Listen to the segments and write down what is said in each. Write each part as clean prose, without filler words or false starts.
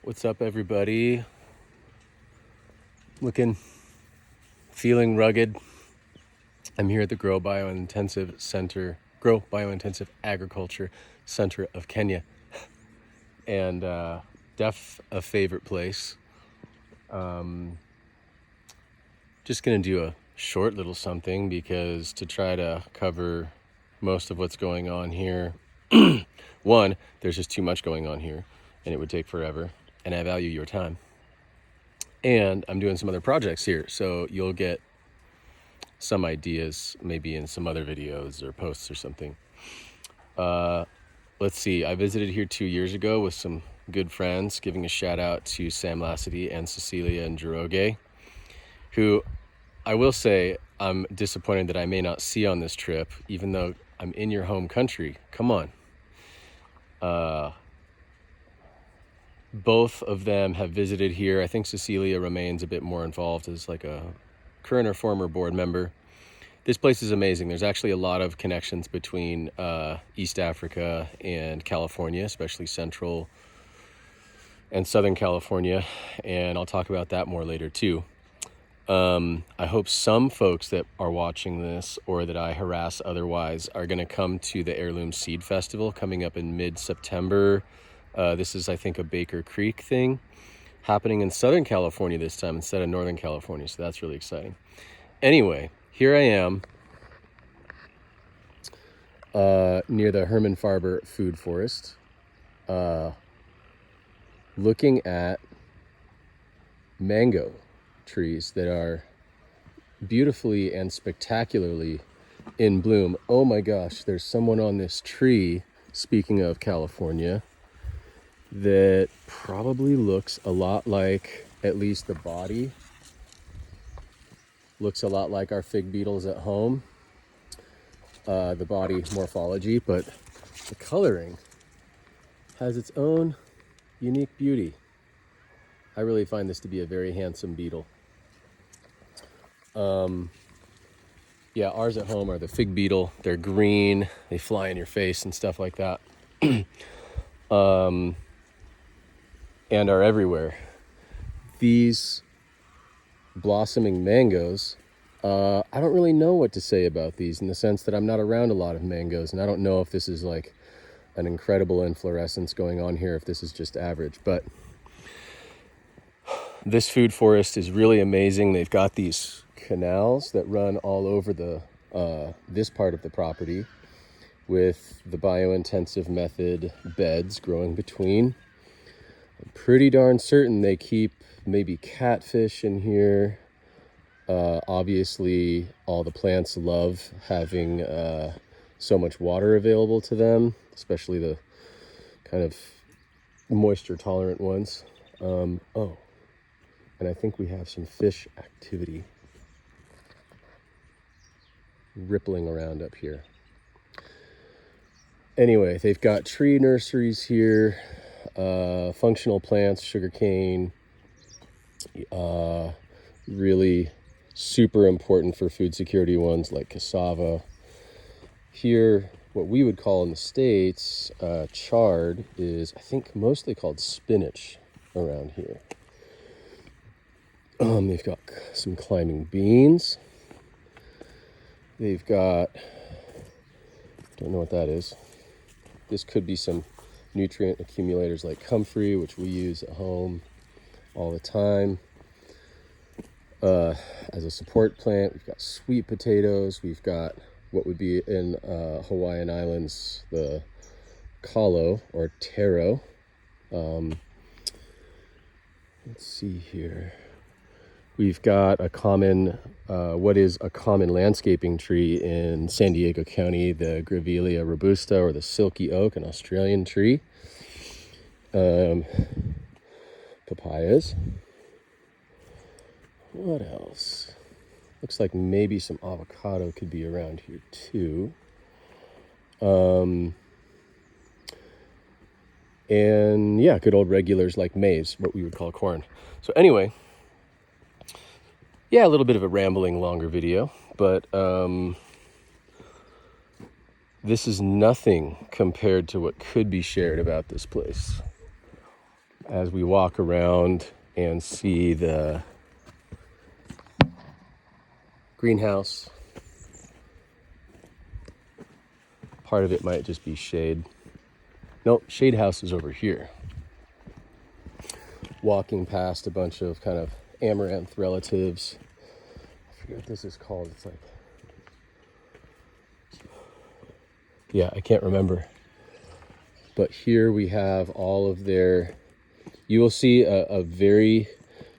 What's up, everybody? Feeling rugged. I'm here at the Grow Biointensive Agriculture Center of Kenya, and def a favorite place. Just gonna do a short little something because to try to cover most of what's going on here. One, there's just too much going on here, and it would take forever. And I value your time. And I'm doing some other projects here, so you'll get some ideas maybe in some other videos or posts or something. Let's see, I visited here 2 years ago with some good friends, giving a shout out to Sam Lassity and Cecilia and Njoroge, who I will say I'm disappointed that I may not see on this trip, even though I'm in your home country. Come on. Both of them have visited here. I think Cecilia remains a bit more involved as like a current or former board member. This place is amazing. There's actually a lot of connections between East Africa and California, especially Central and Southern California. And I'll talk about that more later too. I hope some folks that are watching this or that I harass otherwise are going to come to the Heirloom Seed Festival coming up in mid-September. This is, I think, a Baker Creek thing happening in Southern California this time instead of Northern California. So that's really exciting. Anyway, here I am near the Herman Farber Food Forest, looking at mango trees that are beautifully and spectacularly in bloom. Oh my gosh, there's someone on this tree, speaking of California, that probably looks a lot like, at least the body, looks a lot like our fig beetles at home. The body morphology, but the coloring has its own unique beauty. I really find this to be a very handsome beetle. Yeah, ours at home are the fig beetle. They're green, they fly in your face and stuff like that. And are everywhere. These blossoming mangoes, I don't really know what to say about these in the sense that I'm not around a lot of mangoes, and I don't know if this is like an incredible inflorescence going on here, if this is just average, but this food forest is really amazing. They've got these canals that run all over the this part of the property with the biointensive method beds growing between. I'm pretty darn certain they keep maybe catfish in here. Obviously, all the plants love having so much water available to them, especially the kind of moisture tolerant ones. And I think we have some fish activity rippling around up here. Anyway, they've got tree nurseries here, functional plants, sugarcane, really super important for food security ones like cassava. Here, what we would call in the States, chard is, I think, mostly called spinach around here. They've got some climbing beans. They've got, don't know what that is. This could be some nutrient accumulators like comfrey, which we use at home all the time. As a support plant, we've got sweet potatoes. We've got what would be in Hawaiian Islands, the kalo or taro. Let's see here. We've got a common, what is a common landscaping tree in San Diego County, the Grevillea robusta, or the silky oak, an Australian tree. Papayas. What else? Looks like maybe some avocado could be around here too. And yeah, good old regulars like maize, what we would call corn. So anyway, yeah, a little bit of a rambling longer video, but this is nothing compared to what could be shared about this place. as we walk around and see the greenhouse. Part of it might just be shade. Nope, shade house is over here. Walking past a bunch of kind of amaranth relatives. I forget what this is called. It's like, yeah, I can't remember. But here we have all of their, you will see a very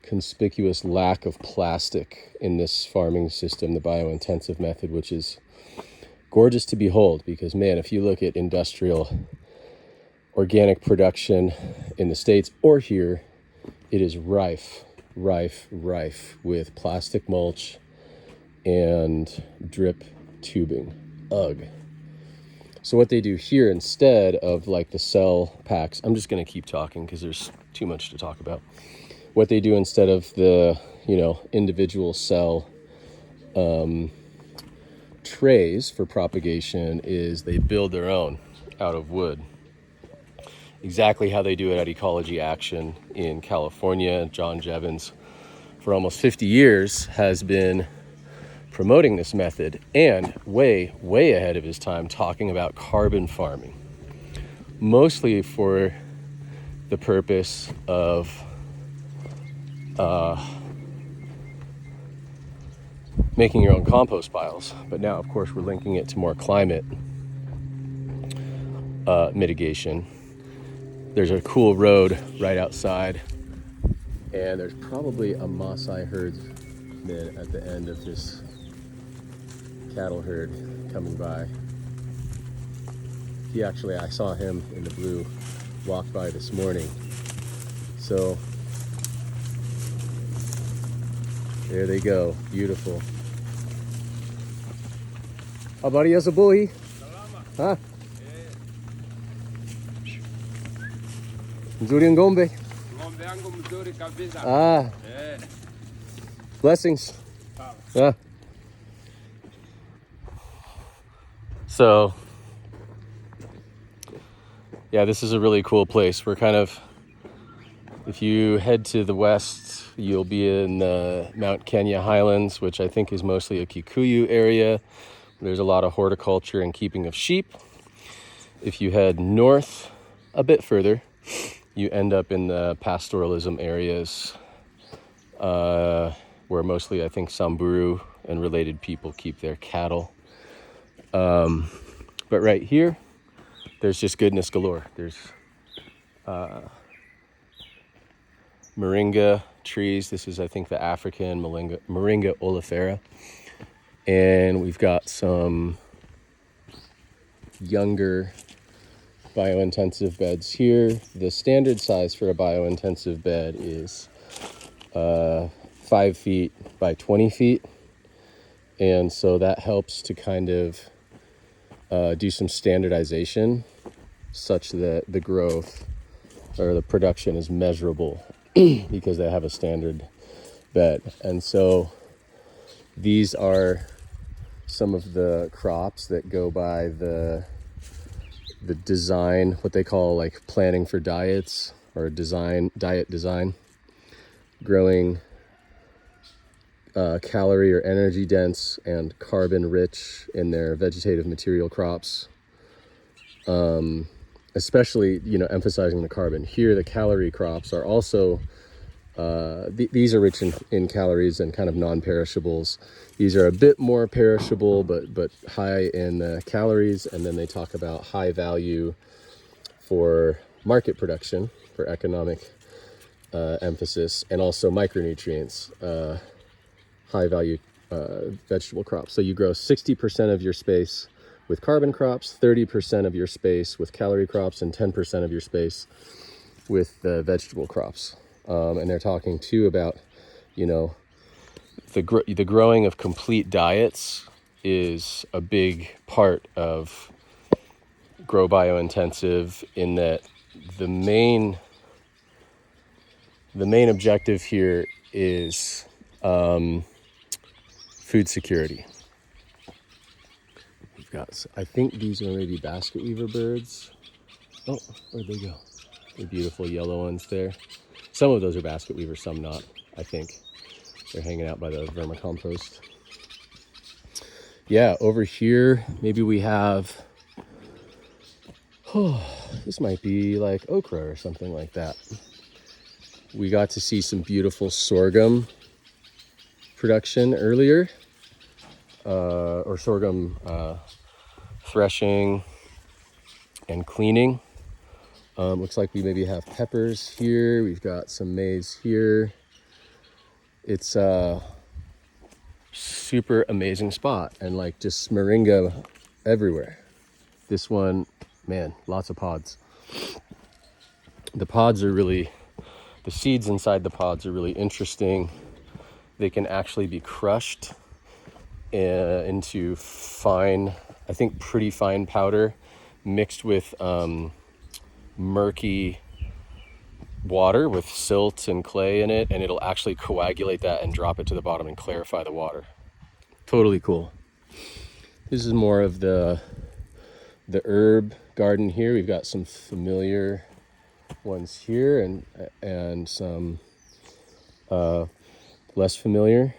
conspicuous lack of plastic in this farming system, the biointensive method, which is gorgeous to behold, because man, if you look at industrial organic production in the States or here, it is rife with plastic mulch and drip tubing. Ugh. So what they do here, instead of like the cell packs, I'm just going to keep talking because there's too much to talk about. What they do instead of the, individual cell trays for propagation is they build their own out of wood. Exactly how they do it at Ecology Action in California. John Jevons, for almost 50 years, has been promoting this method and way ahead of his time talking about carbon farming, mostly for the purpose of making your own compost piles. But now, of course, we're linking it to more climate mitigation. There's a cool road right outside, and there's probably a Maasai herdsman at the end of this cattle herd coming by. I saw him in the blue walk by this morning. So there they go, beautiful. Habari ya asubuhi? Ha? Nzuri ngombe? Ng'ombe yangu mzuri kabisa. Blessings. So, yeah, this is a really cool place. We're kind of, if you head to the west, you'll be in the Mount Kenya Highlands, which I think is mostly a Kikuyu area. There's a lot of horticulture and keeping of sheep. If you head north a bit further, you end up in the pastoralism areas, where mostly, I think, Samburu and related people keep their cattle. But right here, there's just goodness galore. There's moringa trees. This is, I think, the African moringa oleifera. And we've got some younger biointensive beds here. The standard size for a biointensive bed is 5 feet by 20 feet. And so that helps to kind of do some standardization such that the growth or the production is measurable because they have a standard bed. And so these are some of the crops that go by the design, what they call like planning for diets or diet design, growing calorie or energy dense and carbon rich in their vegetative material crops, especially emphasizing the carbon. Here the calorie crops are also these are rich in calories and kind of non-perishables. These are a bit more perishable but high in calories, and then they talk about high value for market production, for economic emphasis, and also micronutrients, high value vegetable crops. So you grow 60% of your space with carbon crops, 30% of your space with calorie crops, and 10% of your space with vegetable crops. And they're talking too about, the growing of complete diets is a big part of Grow Biointensive, in that the main objective here is food security. We've got, I think these are maybe basket weaver birds. Oh, where'd they go? The beautiful yellow ones there. Some of those are basket weavers, some not, I think. They're hanging out by the vermicompost. Yeah, over here, maybe we have, this might be like okra or something like that. We got to see some beautiful sorghum production earlier, or sorghum threshing and cleaning. Looks like we maybe have peppers here. We've got some maize here. It's a super amazing spot, and like just moringa everywhere. This one, man, lots of pods. The pods are really, the seeds inside the pods are really interesting. They can actually be crushed into fine, I think pretty fine powder, mixed with murky water with silt and clay in it, and it'll actually coagulate that and drop it to the bottom and clarify the water. Totally cool. This is more of the herb garden here. We've got some familiar ones here and some less familiar.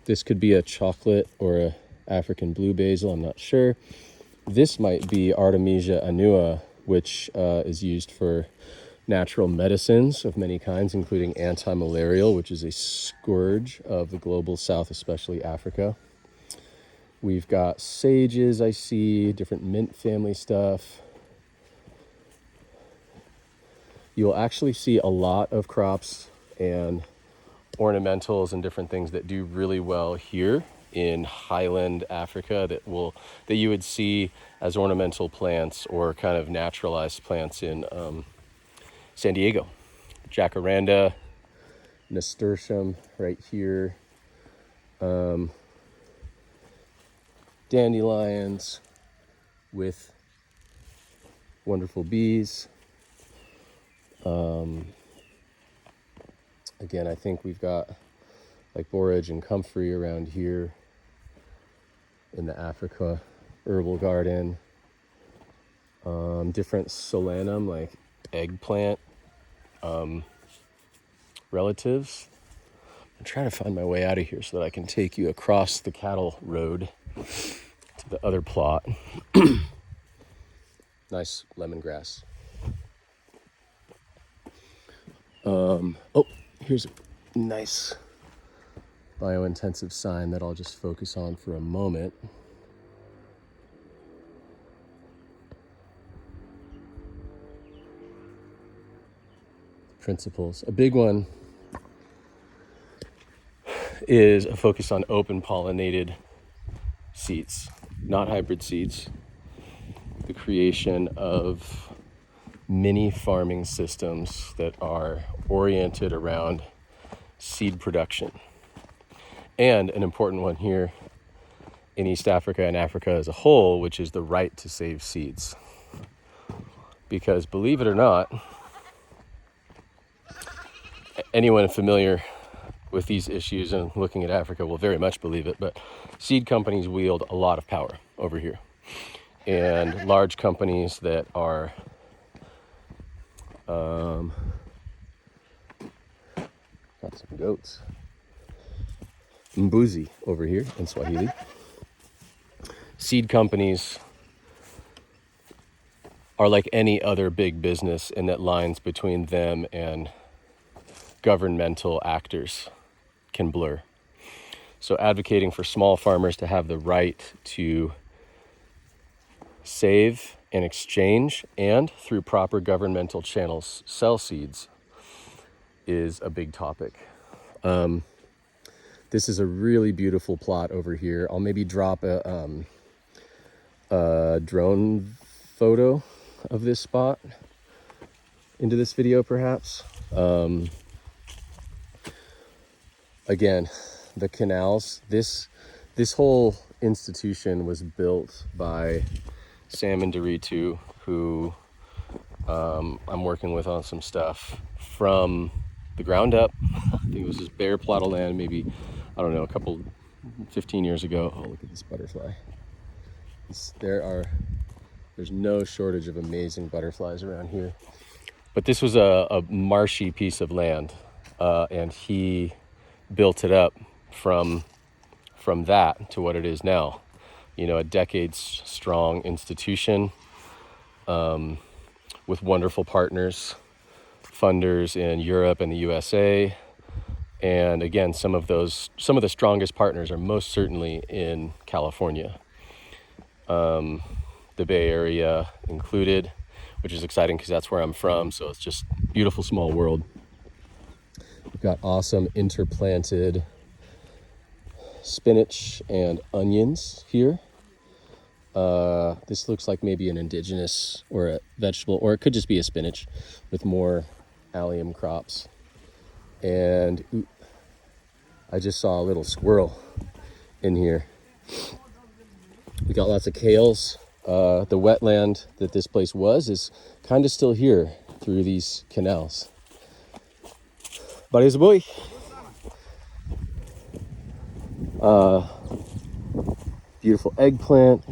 This could be a chocolate or a African blue basil, I'm not sure. This might be Artemisia annua, which is used for natural medicines of many kinds, including anti-malarial, which is a scourge of the global south, especially Africa. We've got sages, I see, different mint family stuff. You'll actually see a lot of crops and ornamentals and different things that do really well here in highland Africa that you would see as ornamental plants or kind of naturalized plants in San Diego. Jacaranda, nasturtium right here, dandelions with wonderful bees. Again, I think we've got like borage and comfrey around here in the Africa herbal garden. Different solanum like eggplant relatives. I'm trying to find my way out of here so that I can take you across the cattle road to the other plot. Nice lemongrass. Oh, here's a nice biointensive sign that I'll just focus on for a moment. Principles. A big one is a focus on open pollinated seeds, not hybrid seeds. The creation of mini farming systems that are oriented around seed production. And an important one here in East Africa and Africa as a whole, which is the right to save seeds. Because believe it or not, anyone familiar with these issues and looking at Africa will very much believe it, but seed companies wield a lot of power over here. And large companies that are got some goats. Mbuzi over here in Swahili. Seed companies are like any other big business in that lines between them and governmental actors can blur. So advocating for small farmers to have the right to save and exchange and through proper governmental channels sell seeds is a big topic. This is a really beautiful plot over here. I'll maybe drop a drone photo of this spot into this video perhaps. Again, the canals, this whole institution was built by Sam and Doritu, who I'm working with on some stuff from the ground up. I think it was this bare plot of land, maybe, I don't know, 15 years ago. Oh, look at this butterfly. There's no shortage of amazing butterflies around here. But this was a marshy piece of land, and he built it up from that to what it is now. You know, a decades strong institution with wonderful partners, funders in Europe and the USA. And again, some of the strongest partners are most certainly in California, the Bay Area included, which is exciting because that's where I'm from. So it's just beautiful small world. We've got awesome interplanted spinach and onions here. This looks like maybe an indigenous or a vegetable, or it could just be a spinach with more allium crops. And I just saw a little squirrel in here. We got lots of kales. The wetland that this place was is kind of still here through these canals. Buddy's a boy. Beautiful eggplant,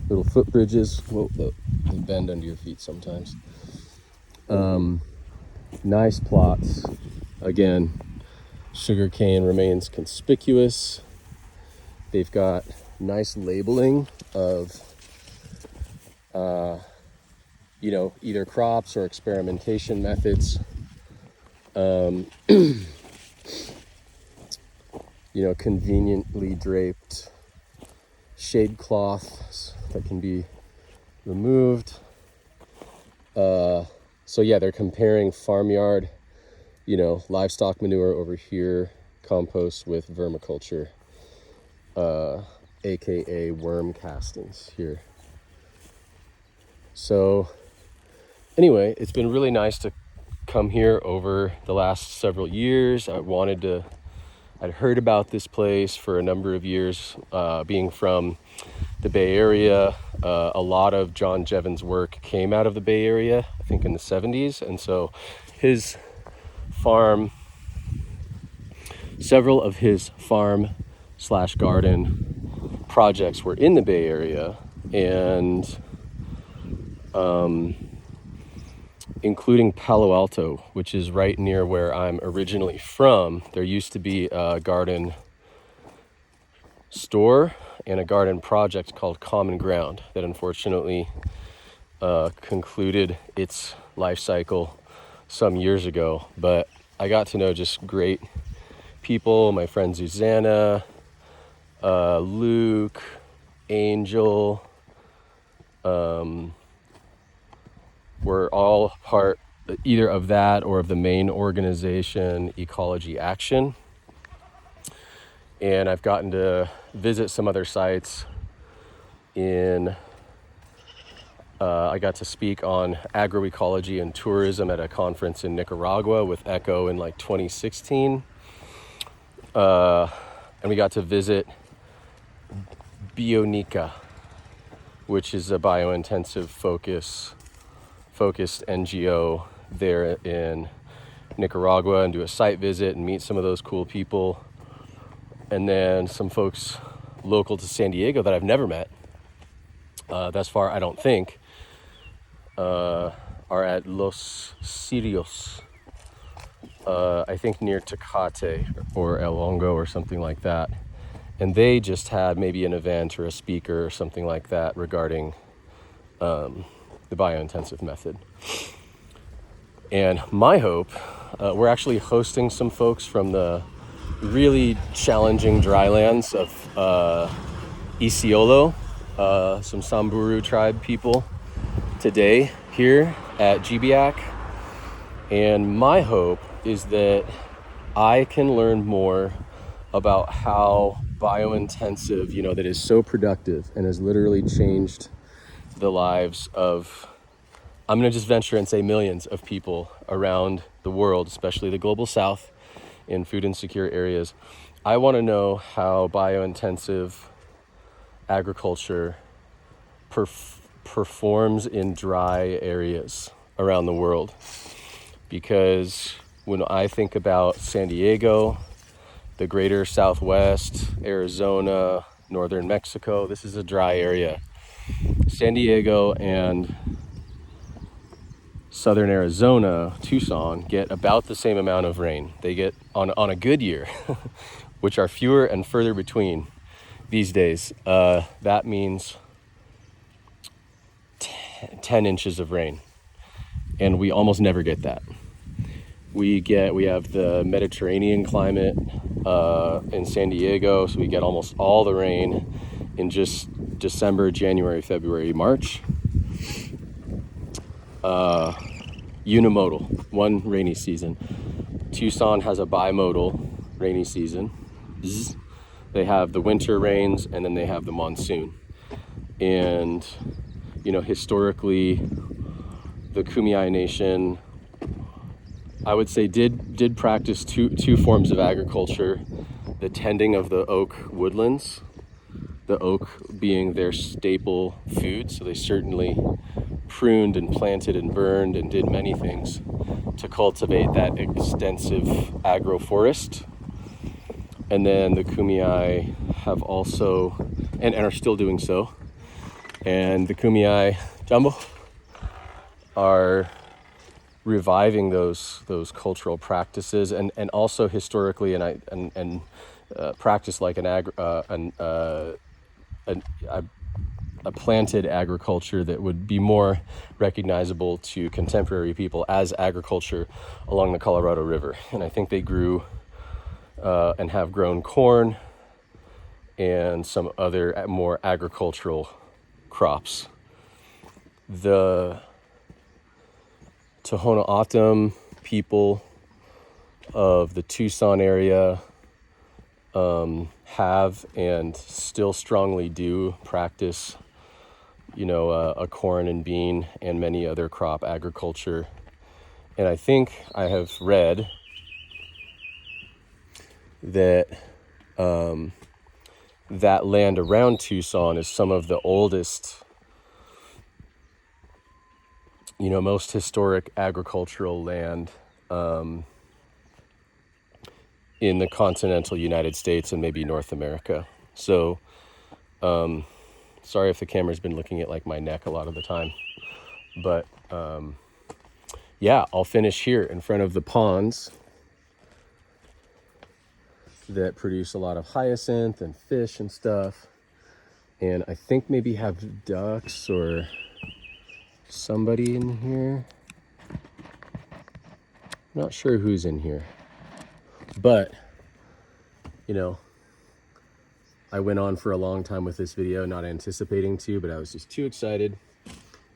little footbridges. Whoa, they bend under your feet sometimes. Nice plots. Again, sugarcane remains conspicuous. They've got nice labeling of, either crops or experimentation methods. Conveniently draped shade cloths that can be removed. So yeah, they're comparing farmyard, livestock manure over here, compost with vermiculture, aka worm castings here. So anyway, it's been really nice to come here over the last several years. I'd heard about this place for a number of years, being from the Bay Area. A lot of John Jevons' work came out of the Bay Area, I think in the 70s. And so his farm, several of his farm/garden projects were in the Bay Area, and including Palo Alto, which is right near where I'm originally from. There used to be a garden store and a garden project called Common Ground that unfortunately concluded its life cycle some years ago. But I got to know just great people, my friend Susanna, Luke, Angel, were all part either of that or of the main organization, Ecology Action. And I've gotten to visit some other sites I got to speak on agroecology and tourism at a conference in Nicaragua with ECHO in 2016. And we got to visit Biointensive, which is a biointensive focused NGO there in Nicaragua, and do a site visit and meet some of those cool people. And then some folks local to San Diego that I've never met thus far, I don't think, are at Los Cirios, I think near Tecate or El Hongo or something like that. And they just had maybe an event or a speaker or something like that regarding the biointensive method. And my hope, we're actually hosting some folks from the really challenging drylands of Isiolo, some Samburu tribe people today here at G-BIACK. And my hope is that I can learn more about how biointensive, that is so productive and has literally changed the lives of, I'm going to just venture and say millions of people around the world, especially the global south in food insecure areas. I want to know how biointensive agriculture performs in dry areas around the world. Because when I think about San Diego, the greater Southwest, Arizona, northern Mexico, this is a dry area. San Diego and southern Arizona, Tucson, get about the same amount of rain. They get on a good year, which are fewer and further between these days. That means 10 inches of rain, and we almost never get that. We have the Mediterranean climate in San Diego, so we get almost all the rain in just December, January, February, March. Unimodal, one rainy season. Tucson has a bimodal rainy season. They have the winter rains, and then they have the monsoon. And historically, the Kumeyaay Nation, I would say, did practice two forms of agriculture: the tending of the oak woodlands, the oak being their staple food. So they certainly pruned and planted and burned and did many things to cultivate that extensive agroforest. And then the Kumeyaay have also, and are still doing so, and the Kumeyaay Jumbo are reviving those cultural practices, and also historically and practice like a planted agriculture that would be more recognizable to contemporary people as agriculture along the Colorado River. And I think they grew and have grown corn and some other more agricultural crops. The Tohono O'odham people of the Tucson area have and still strongly do practice, a corn and bean and many other crop agriculture. And I think I have read that that land around Tucson is some of the oldest, most historic agricultural land in the continental United States and maybe North America. So, sorry if the camera's been looking at like my neck a lot of the time, but yeah, I'll finish here in front of the ponds that produce a lot of hyacinth and fish and stuff. And I think maybe have ducks or somebody in here. Not sure who's in here, but I went on for a long time with this video, not anticipating to, but I was just too excited.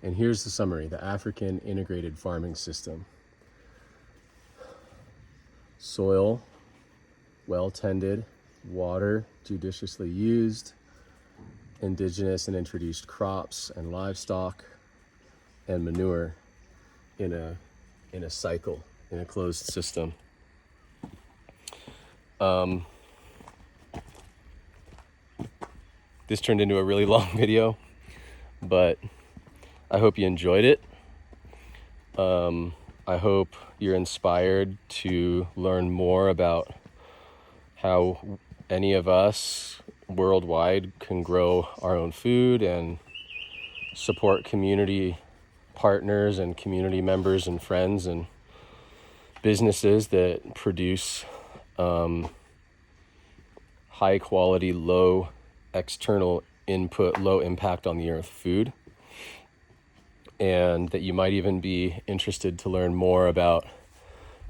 And here's the summary: the African integrated farming system. Soil well tended, water judiciously used, indigenous and introduced crops and livestock and manure in a cycle, in a closed system. This turned into a really long video, but I hope you enjoyed it. I hope you're inspired to learn more about how any of us worldwide can grow our own food and support community partners and community members and friends and businesses that produce high quality, low external input, low impact on the earth food. And that you might even be interested to learn more about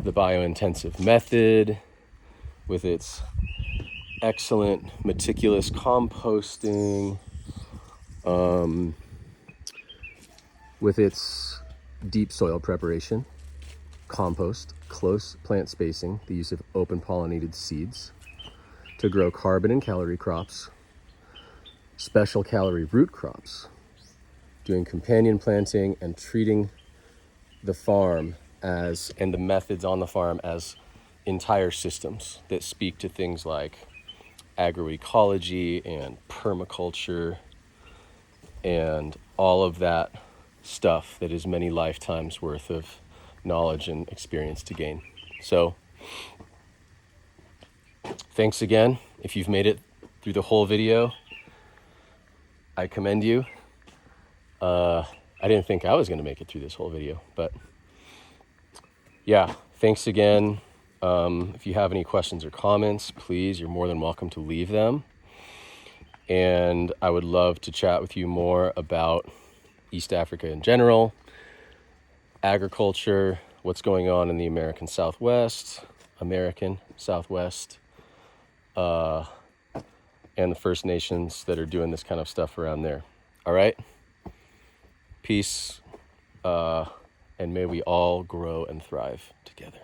the biointensive method with its excellent meticulous composting, with its deep soil preparation, compost, close plant spacing, the use of open pollinated seeds to grow carbon and calorie crops, special calorie root crops, doing companion planting and treating the farm and the methods on the farm as entire systems that speak to things like agroecology and permaculture and all of that stuff that is many lifetimes worth of knowledge and experience to gain. So thanks again. If you've made it through the whole video, I commend you. I didn't think I was going to make it through this whole video, but yeah, thanks again. If you have any questions or comments, please, you're more than welcome to leave them. And I would love to chat with you more about East Africa in general, agriculture, what's going on in the American Southwest, and the First Nations that are doing this kind of stuff around there. All right? Peace, and may we all grow and thrive together.